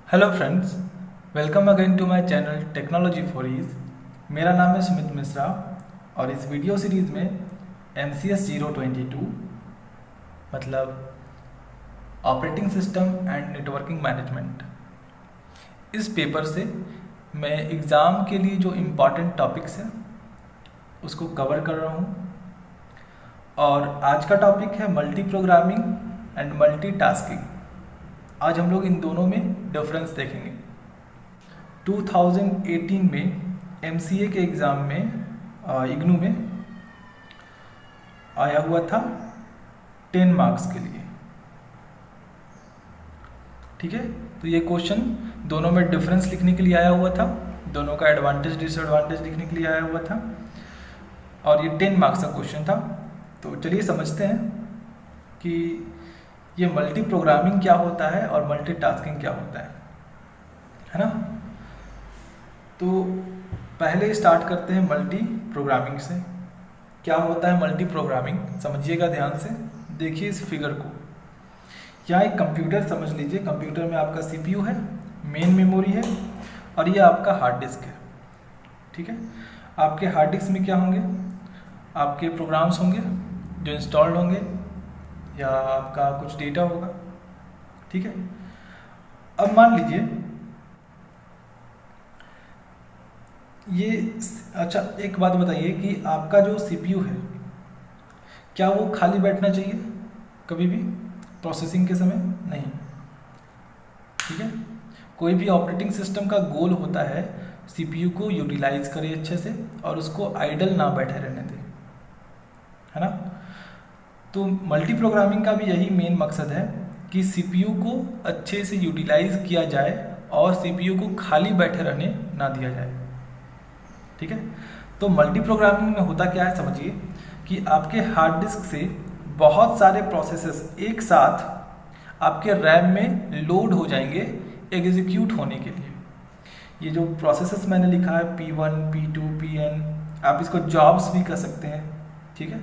Hello friends, welcome again to my channel technology for ease. मेरा नाम है सुमित मिश्रा और इस वीडियो सीरीज़ में MCS 022 मतलब operating system and networking management, इस पेपर से मैं एग्ज़ाम के लिए जो इम्पॉर्टेंट टॉपिक्स हैं उसको कवर कर रहा हूँ। और आज का टॉपिक है मल्टी प्रोग्रामिंग एंड मल्टीटास्किंग। आज हम लोग इन दोनों में डिफरेंस देखेंगे। 2018 में MCA के एग्ज़ाम में इग्नू में आया हुआ था 10 मार्क्स के लिए। ठीक है, तो ये क्वेश्चन दोनों में डिफरेंस लिखने के लिए आया हुआ था, दोनों का एडवांटेज डिसएडवांटेज लिखने के लिए आया हुआ था और ये 10 मार्क्स का क्वेश्चन था। तो चलिए समझते हैं कि ये मल्टी प्रोग्रामिंग क्या होता है और मल्टीटास्किंग क्या होता है ना। तो पहले स्टार्ट करते हैं मल्टी प्रोग्रामिंग से। क्या होता है मल्टी प्रोग्रामिंग, समझिएगा ध्यान से। देखिए इस फिगर को, यहाँ एक कंप्यूटर समझ लीजिए। कंप्यूटर में आपका CPU है, मेन मेमोरी है और ये आपका हार्ड डिस्क है। ठीक है, आपके हार्ड डिस्क में क्या होंगे, आपके प्रोग्राम्स होंगे जो इंस्टॉल्ड होंगे या आपका कुछ डेटा होगा। ठीक है, अब मान लीजिए ये, अच्छा एक बात बताइए कि आपका जो CPU है क्या वो खाली बैठना चाहिए कभी भी प्रोसेसिंग के समय? नहीं। ठीक है, कोई भी ऑपरेटिंग सिस्टम का गोल होता है CPU को यूटिलाइज करे अच्छे से और उसको आइडल ना बैठे रहने दे, है ना। तो मल्टी प्रोग्रामिंग का भी यही मेन मकसद है कि CPU को अच्छे से यूटिलाइज किया जाए और CPU को खाली बैठे रहने ना दिया जाए। ठीक है, तो मल्टी प्रोग्रामिंग में होता क्या है समझिए कि आपके हार्ड डिस्क से बहुत सारे प्रोसेसेस एक साथ आपके रैम में लोड हो जाएंगे एग्जीक्यूट होने के लिए। ये जो प्रोसेसेस मैंने लिखा है P1, P2, Pn, आप इसको जॉब्स भी कह सकते हैं। ठीक है,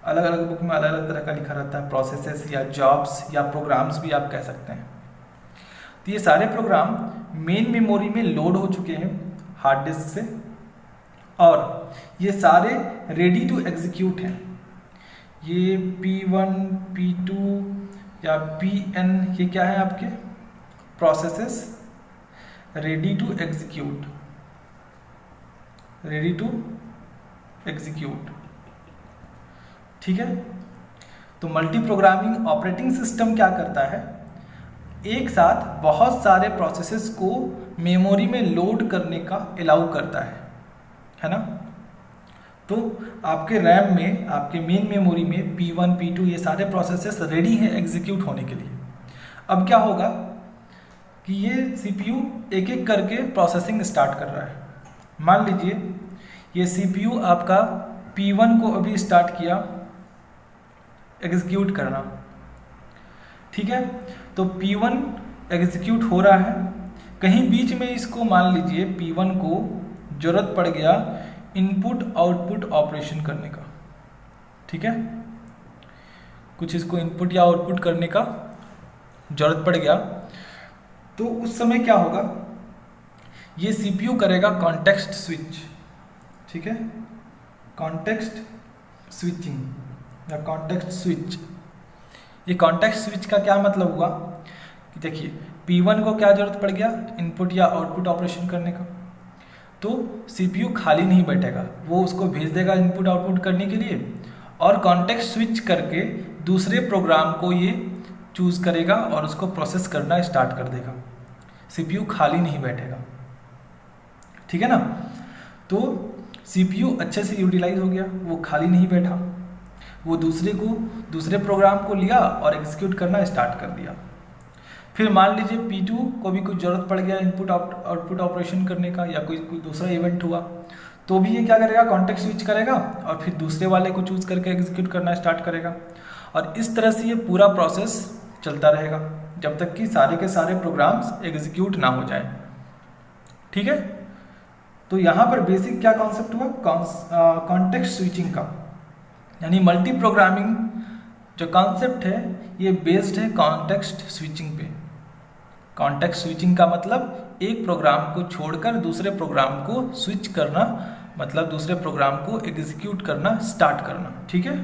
अलग अलग बुक में अलग अलग तरह का लिखा रहता है, प्रोसेसेस या जॉब्स या प्रोग्राम्स भी आप कह सकते हैं। तो ये सारे प्रोग्राम मेन मेमोरी में लोड हो चुके हैं हार्ड डिस्क से और ये सारे रेडी टू एग्जीक्यूट हैं। ये P1, P2 या Pn, ये क्या है आपके processes ready to execute, ready to execute. ठीक है, तो मल्टी प्रोग्रामिंग ऑपरेटिंग सिस्टम क्या करता है, एक साथ बहुत सारे प्रोसेसेस को मेमोरी में लोड करने का अलाउ करता है ना। तो आपके रैम में, आपके मेन मेमोरी में P1, P2 ये सारे प्रोसेसेस रेडी हैं एग्जीक्यूट होने के लिए। अब क्या होगा कि ये CPU एक एक करके प्रोसेसिंग स्टार्ट कर रहा है। मान लीजिए ये CPU आपका P1 को अभी स्टार्ट किया एग्जीक्यूट करना। ठीक है, तो P1 एग्जीक्यूट हो रहा है, कहीं बीच में इसको मान लीजिए P1 को जरूरत पड़ गया इनपुट आउटपुट ऑपरेशन करने का। ठीक है, कुछ इसको इनपुट या आउटपुट करने का जरूरत पड़ गया, तो उस समय क्या होगा, ये CPU करेगा कॉन्टेक्स्ट स्विच। ठीक है, कॉन्टेक्स्ट स्विचिंग या कॉन्टेक्स्ट स्विच। ये कॉन्टेक्स्ट स्विच का क्या मतलब हुआ कि देखिए P1 को क्या जरूरत पड़ गया इनपुट या आउटपुट ऑपरेशन करने का, तो CPU खाली नहीं बैठेगा, वो उसको भेज देगा इनपुट आउटपुट करने के लिए और कॉन्टेक्स्ट स्विच करके दूसरे प्रोग्राम को ये चूज़ करेगा और उसको प्रोसेस करना स्टार्ट कर देगा। CPU खाली नहीं बैठेगा। ठीक है ना, तो CPU अच्छे से यूटिलाइज हो गया, वो खाली नहीं बैठा, वो दूसरे प्रोग्राम को लिया और एग्जीक्यूट करना स्टार्ट कर दिया। फिर मान लीजिए P2 को भी कुछ ज़रूरत पड़ गया इनपुट आउटपुट ऑपरेशन करने का या कोई दूसरा इवेंट हुआ, तो भी ये क्या करेगा, कॉन्टेक्स्ट स्विच करेगा और फिर दूसरे वाले को चूज़ करके एग्जीक्यूट करना स्टार्ट करेगा। और इस तरह से ये पूरा प्रोसेस चलता रहेगा जब तक कि सारे के सारे प्रोग्राम्स एग्जीक्यूट ना हो जाए। ठीक है, तो यहाँ पर बेसिक क्या कॉन्सेप्ट हुआ, कॉन्टेक्स्ट स्विचिंग का, यानी मल्टी प्रोग्रामिंग जो कॉन्सेप्ट है ये बेस्ड है कॉन्टेक्स्ट स्विचिंग पे। कॉन्टेक्स्ट स्विचिंग का मतलब एक प्रोग्राम को छोड़कर दूसरे प्रोग्राम को स्विच करना, मतलब दूसरे प्रोग्राम को एग्जीक्यूट करना, स्टार्ट करना। ठीक है,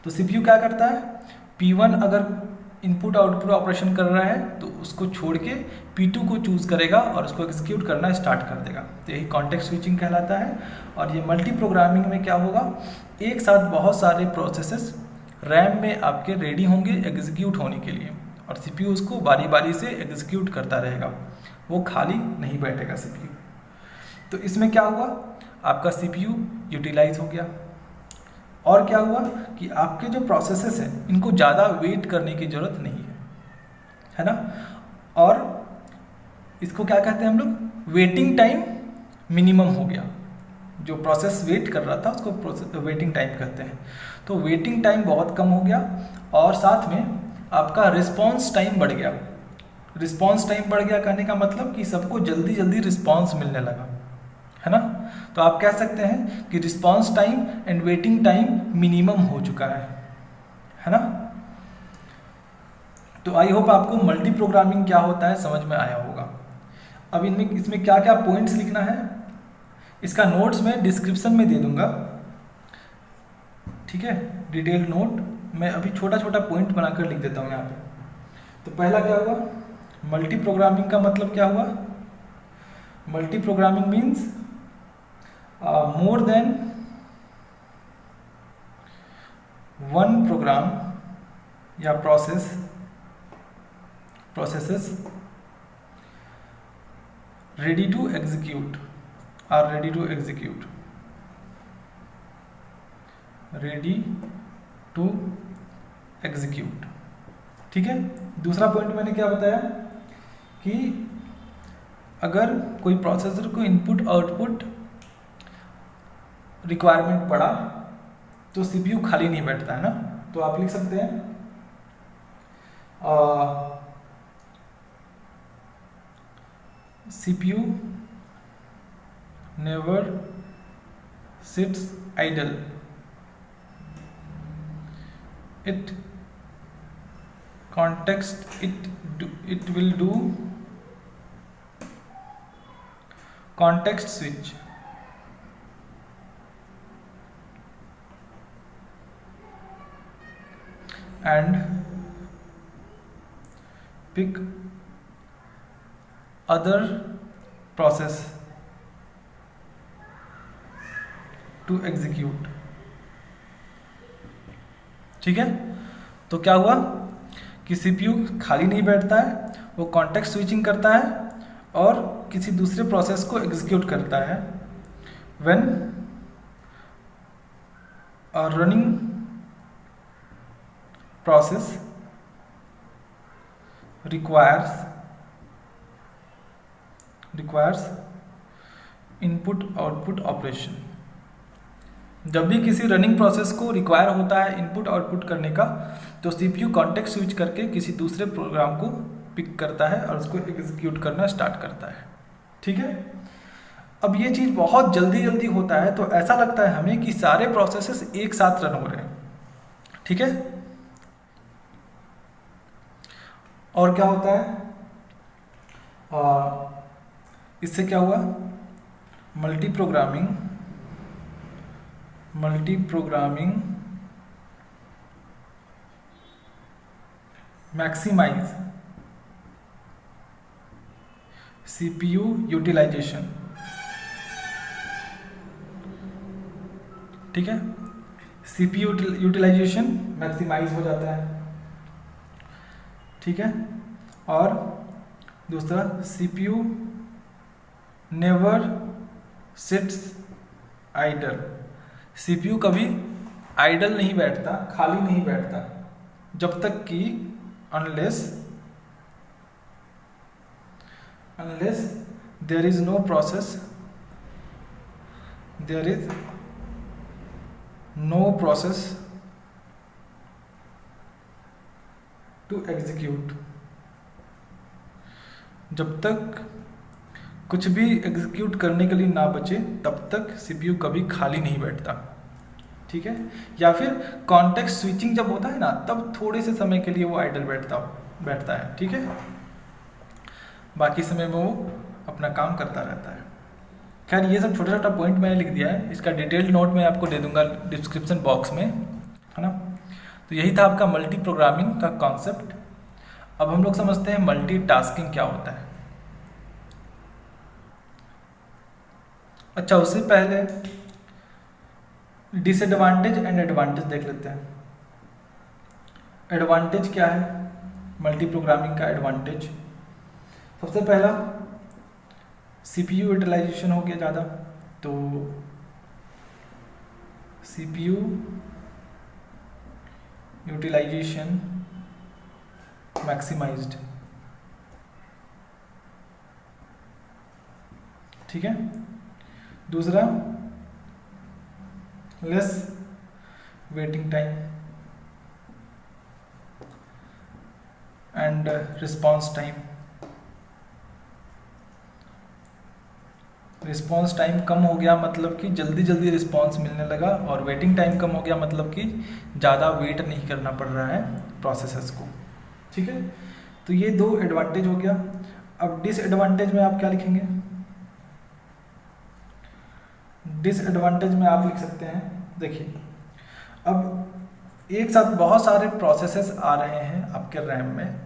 तो सीपीयू क्या करता है, P1 अगर इनपुट आउटपुट ऑपरेशन कर रहा है तो उसको छोड़ के P2 को चूज करेगा और उसको एग्जीक्यूट करना स्टार्ट कर देगा। तो यही कॉन्टेक्स्ट स्विचिंग कहलाता है। और ये मल्टी प्रोग्रामिंग में क्या होगा, एक साथ बहुत सारे प्रोसेसेस रैम में आपके रेडी होंगे एग्जीक्यूट होने के लिए, और सीपीयू उसको बारी बारी से एग्जीक्यूट करता रहेगा, वो खाली नहीं बैठेगा सीपीयू। तो इसमें क्या हुआ, आपका सीपीयू यूटिलाइज हो गया। और क्या हुआ कि आपके जो प्रोसेसेस हैं इनको ज़्यादा वेट करने की ज़रूरत नहीं है ना। और इसको क्या कहते हैं हम लोग, वेटिंग टाइम मिनिमम हो गया। जो प्रोसेस वेट कर रहा था उसको प्रोसेस वेटिंग टाइम कहते हैं। तो वेटिंग टाइम बहुत कम हो गया और साथ में आपका रिस्पॉन्स टाइम बढ़ गया। रिस्पॉन्स टाइम बढ़ गया कहने का मतलब कि सबको जल्दी जल्दी रिस्पॉन्स मिलने लगा, है ना। तो आप कह सकते हैं कि response time and waiting time minimum हो चुका है ना। तो आई होप आपको मल्टी प्रोग्रामिंग क्या होता है समझ में आया होगा। अब इसमें क्या क्या पॉइंट्स लिखना है, इसका नोट्स मैं डिस्क्रिप्शन में दे दूंगा, ठीक है। डिटेल नोट मैं अभी छोटा छोटा पॉइंट बनाकर लिख देता हूँ यहाँ पे। तो पहला क्या हुआ, मल्टी प्रोग्रामिंग का मतलब क्या हुआ, multi programming means more than one program या processes ready to execute or ready to execute ठीक है। दूसरा पॉइंट मैंने क्या बताया कि अगर कोई प्रोसेसर को इनपुट आउटपुट रिक्वायरमेंट पड़ा तो सीपीयू खाली नहीं बैठता है ना। तो आप लिख सकते हैं CPU never sits idle, it will do context switch and pick other process to execute। ठीक है, तो क्या हुआ कि सीपीयू खाली नहीं बैठता है, वो कॉन्टेक्स्ट स्विचिंग करता है और किसी दूसरे प्रोसेस को एग्जीक्यूट करता है। When a running process requires input output operation. जब भी किसी रनिंग प्रोसेस को रिक्वायर होता है इनपुट आउटपुट करने का, तो सीपीयू कॉन्टेक्स्ट स्विच करके किसी दूसरे प्रोग्राम को पिक करता है और उसको एग्जीक्यूट करना स्टार्ट करता है। ठीक है, अब ये चीज़ बहुत जल्दी जल्दी होता है, तो ऐसा लगता है हमें कि सारे प्रोसेसेस एक साथ रन हो रहे हैं। ठीक है, और क्या होता है, इससे क्या हुआ, multi programming maximise CPU utilisation. ठीक है, सीपीयू यूटिलाइजेशन मैक्सिमाइज हो जाता है। ठीक है, और दूसरा CPU never sits idle. CPU कभी आइडल नहीं बैठता, खाली नहीं बैठता, जब तक कि unless there is no process to execute। जब तक कुछ भी एग्जीक्यूट करने के लिए ना बचे तब तक सीपीयू कभी खाली नहीं बैठता। ठीक है, या फिर कॉन्टेक्स्ट स्विचिंग जब होता है ना, तब थोड़े से समय के लिए वो आइडल बैठता है। ठीक है, बाकी समय में वो अपना काम करता रहता है। खैर ये सब छोटा छोटा पॉइंट मैंने लिख दिया है, इसका डिटेल्ड नोट मैं आपको दे दूंगा डिस्क्रिप्शन बॉक्स में, है ना। तो यही था आपका मल्टी प्रोग्रामिंग का कॉन्सेप्ट। अब हम लोग समझते हैं मल्टीटास्किंग क्या होता है। अच्छा, उससे पहले डिसएडवांटेज एंड एडवांटेज देख लेते हैं। एडवांटेज क्या है मल्टी प्रोग्रामिंग का? एडवांटेज सबसे पहला CPU यूटिलाइजेशन हो गया ज़्यादा, तो CPU यूटिलाइजेशन मैक्सिमाइज्ड, ठीक है। दूसरा less waiting time and response time. Response time कम हो गया मतलब कि जल्दी जल्दी रिस्पॉन्स मिलने लगा, और वेटिंग टाइम कम हो गया मतलब कि ज़्यादा वेट नहीं करना पड़ रहा है प्रोसेसेस को, ठीक है। तो ये दो एडवांटेज हो गया। अब डिसएडवांटेज में आप क्या लिखेंगे? डिसएडवांटेज में आप लिख सकते हैं, देखिए अब एक साथ बहुत सारे प्रोसेसेस आ रहे हैं आपके रैम में,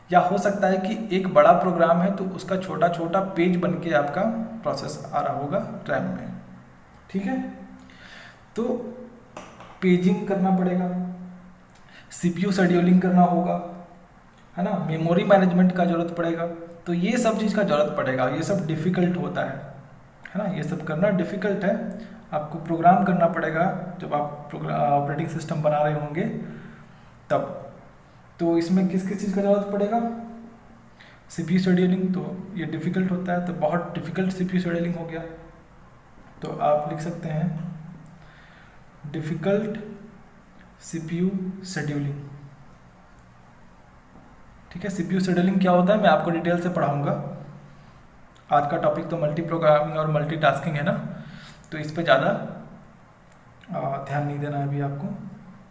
या हो सकता है कि एक बड़ा प्रोग्राम है तो उसका छोटा छोटा पेज बन के आपका प्रोसेस आ रहा होगा रैम में, ठीक है। तो पेजिंग करना पड़ेगा, CPU शेड्यूलिंग करना होगा, है ना, मेमोरी मैनेजमेंट का जरूरत पड़ेगा। तो ये सब चीज़ का जरूरत पड़ेगा, ये सब डिफ़िकल्ट होता है ना, ये सब करना डिफ़िकल्ट है। आपको प्रोग्राम करना पड़ेगा जब आप ऑपरेटिंग सिस्टम बना रहे होंगे तब। तो इसमें किस किस चीज़ का जरूरत पड़ेगा? CPU शेड्यूलिंग, तो ये डिफ़िकल्ट होता है, तो बहुत डिफ़िकल्ट CPU शेड्यूलिंग हो गया। तो आप लिख सकते हैं डिफ़िकल्ट CPU शेड्यूलिंग, ठीक है। CPU शेड्यूलिंग क्या होता है मैं आपको डिटेल से पढ़ाऊंगा। आज का टॉपिक तो मल्टी प्रोग्रामिंग और मल्टीटास्किंग है ना, तो इस पे ज़्यादा ध्यान नहीं देना है अभी आपको,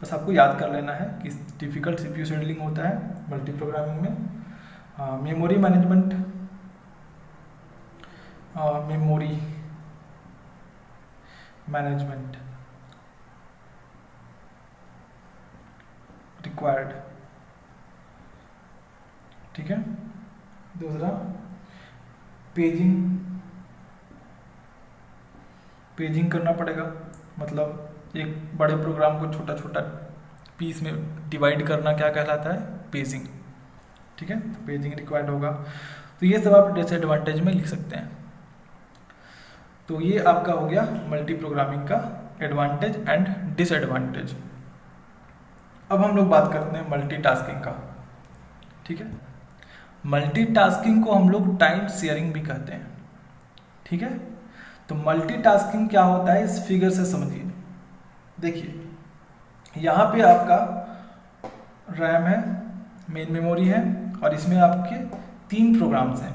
बस आपको याद कर लेना है कि डिफ़िकल्ट CPU शेड्यूलिंग होता है मल्टी प्रोग्रामिंग में। Memory management, memory management required, ठीक है। दूसरा पेजिंग करना पड़ेगा, मतलब एक बड़े प्रोग्राम को छोटा छोटा पीस में डिवाइड करना क्या कहलाता है? पेजिंग, ठीक है। तो पेजिंग रिक्वायर्ड होगा। तो ये सब आप डिसएडवांटेज में लिख सकते हैं। तो ये आपका हो गया मल्टी प्रोग्रामिंग का एडवांटेज एंड डिसएडवांटेज। अब हम लोग बात करते हैं मल्टीटास्किंग का, ठीक है। मल्टीटास्किंग को हम लोग टाइम शेयरिंग भी कहते हैं, ठीक है। तो मल्टीटास्किंग क्या होता है इस फिगर से समझिए। देखिए यहाँ पे आपका रैम है, मेन मेमोरी है, और इसमें आपके 3 प्रोग्राम्स हैं,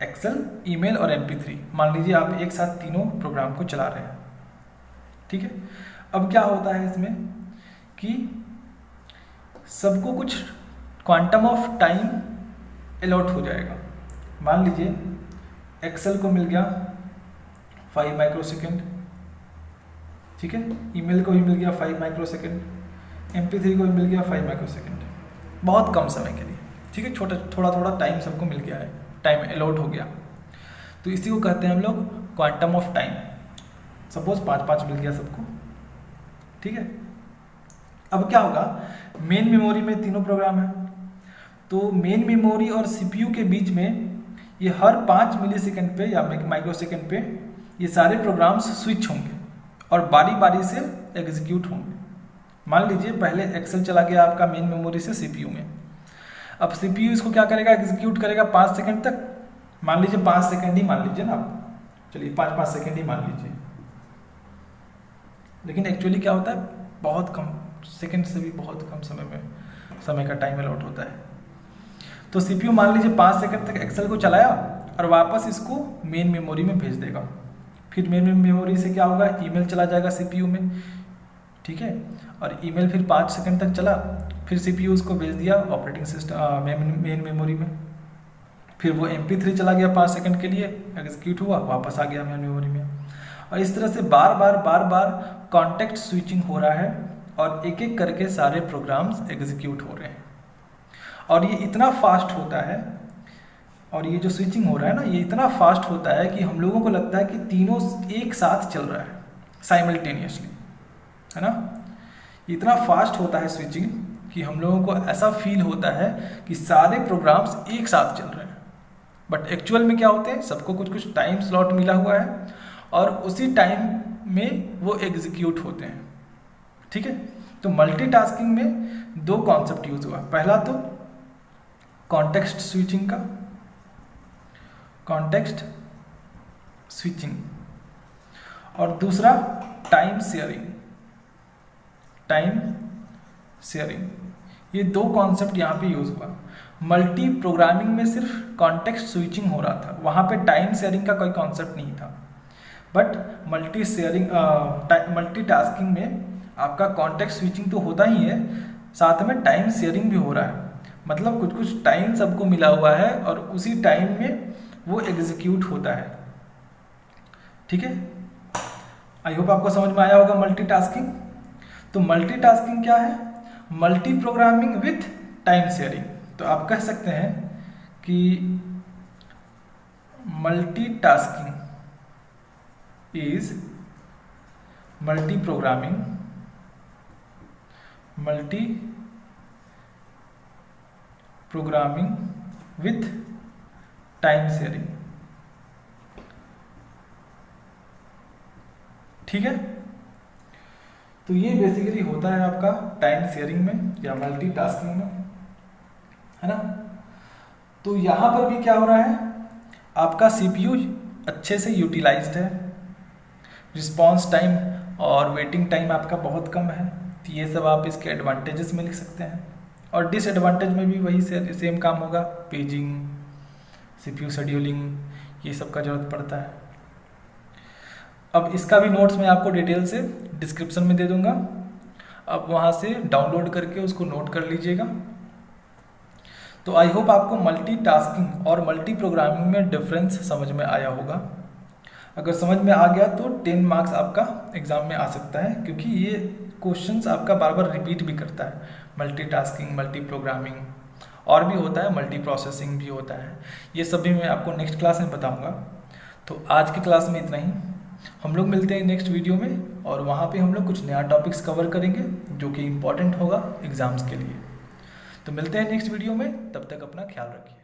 एक्सेल, ईमेल और MP3। मान लीजिए आप एक साथ तीनों प्रोग्राम को चला रहे हैं, ठीक है। अब क्या होता है इसमें कि सबको कुछ क्वांटम ऑफ टाइम अलॉट हो जाएगा। मान लीजिए एक्सेल को मिल गया 5 माइक्रोसेकेंड, ठीक है। ईमेल को भी मिल गया 5 माइक्रोसेकेंड, MP3 को भी मिल गया 5 माइक्रोसेकेंड, बहुत कम समय के लिए, ठीक है। थोड़ा थोड़ा टाइम सबको मिल गया है, टाइम अलॉट हो गया। तो इसी को कहते हैं हम लोग क्वांटम ऑफ टाइम। सपोज 5-5 मिल गया सबको, ठीक है। अब क्या होगा, मेन मेमोरी में तीनों प्रोग्राम है, तो मेन मेमोरी और CPU के बीच में ये हर 5 मिलीसेकंड पे या माइक्रोसेकंड पे ये सारे प्रोग्राम्स स्विच होंगे और बारी बारी से एग्जीक्यूट होंगे। मान लीजिए पहले एक्सेल चला गया आपका मेन मेमोरी से CPU में, अब CPU इसको क्या करेगा, एग्जीक्यूट करेगा 5 सेकंड तक। मान लीजिए 5 सेकंड ही मान लीजिए ना आप, चलिए 5-5 सेकंड ही मान लीजिए, लेकिन एक्चुअली क्या होता है बहुत कम सेकंड से भी बहुत कम समय का टाइम अलॉट होता है। तो CPU मान लीजिए 5 सेकंड तक एक्सेल को चलाया और वापस इसको मेन मेमोरी में भेज देगा। फिर मेन मेमोरी से क्या होगा, ईमेल चला जाएगा CPU में, ठीक है। और ईमेल फिर 5 सेकंड तक चला, फिर CPU उसको भेज दिया ऑपरेटिंग सिस्टम मेन मेमोरी में, फिर वो MP3 चला गया 5 सेकंड के लिए, एग्जीक्यूट हुआ, वापस आ गया मेमोरी में। और इस तरह से बार बार कॉन्टेक्स्ट स्विचिंग हो रहा है और एक एक करके सारे प्रोग्राम्स एग्जीक्यूट हो रहे हैं। और ये इतना फास्ट होता है, और ये जो स्विचिंग हो रहा है ना, ये इतना फास्ट होता है कि हम लोगों को लगता है कि तीनों एक साथ चल रहा है साइमल्टेनियसली, है ना। इतना फास्ट होता है स्विचिंग कि हम लोगों को ऐसा फील होता है कि सारे प्रोग्राम्स एक साथ चल रहे हैं, बट एक्चुअल में क्या होते हैं, सबको कुछ कुछ टाइम स्लॉट मिला हुआ है और उसी टाइम में वो एग्जीक्यूट होते हैं। ठीक है, तो मल्टीटास्किंग में दो कॉन्सेप्ट यूज हुआ। पहला तो कॉन्टेक्स्ट स्विचिंग का, कॉन्टेक्स्ट स्विचिंग, और दूसरा टाइम शेयरिंग, टाइम शेयरिंग। ये दो कॉन्सेप्ट यहाँ पे यूज हुआ। मल्टी प्रोग्रामिंग में सिर्फ कॉन्टेक्स्ट स्विचिंग हो रहा था, वहाँ पे टाइम शेयरिंग का कोई कॉन्सेप्ट नहीं था। बट मल्टीटास्किंग में आपका कॉन्टेक्स्ट स्विचिंग तो होता ही है, साथ में टाइम शेयरिंग भी हो रहा है। मतलब कुछ कुछ टाइम सबको मिला हुआ है और उसी टाइम में वो एग्जीक्यूट होता है। ठीक है, आई होप आपको समझ में आया होगा मल्टीटास्किंग। तो मल्टीटास्किंग क्या है? Multi programming with time sharing. तो आप कह सकते हैं कि multitasking is multi programming with time sharing. ठीक है, तो ये बेसिकली होता है आपका टाइम शेयरिंग में या मल्टीटास्किंग में, है ना। तो यहाँ पर भी क्या हो रहा है, आपका CPU अच्छे से यूटिलाइज्ड है, रिस्पॉन्स टाइम और वेटिंग टाइम आपका बहुत कम है। तो ये सब आप इसके एडवांटेजेस में लिख सकते हैं। और डिसएडवांटेज में भी वही सेम काम होगा, पेजिंग, CPU शेड्यूलिंग, ये सब का जरूरत पड़ता है। अब इसका भी नोट्स मैं आपको डिटेल से डिस्क्रिप्शन में दे दूंगा, अब वहाँ से डाउनलोड करके उसको नोट कर लीजिएगा। तो आई होप आपको मल्टीटास्किंग और मल्टी प्रोग्रामिंग में डिफरेंस समझ में आया होगा। अगर समझ में आ गया तो 10 मार्क्स आपका एग्जाम में आ सकता है, क्योंकि ये क्वेश्चंस आपका बार बार रिपीट भी करता है। मल्टीटास्किंग, मल्टी प्रोग्रामिंग और भी होता है, मल्टी प्रोसेसिंग भी होता है। ये सब भी मैं आपको नेक्स्ट क्लास में बताऊंगा। तो आज की क्लास में इतना ही, हम लोग मिलते हैं नेक्स्ट वीडियो में, और वहाँ पे हम लोग कुछ नया टॉपिक्स कवर करेंगे जो कि इम्पोर्टेंट होगा एग्जाम्स के लिए। तो मिलते हैं नेक्स्ट वीडियो में, तब तक अपना ख्याल रखिए।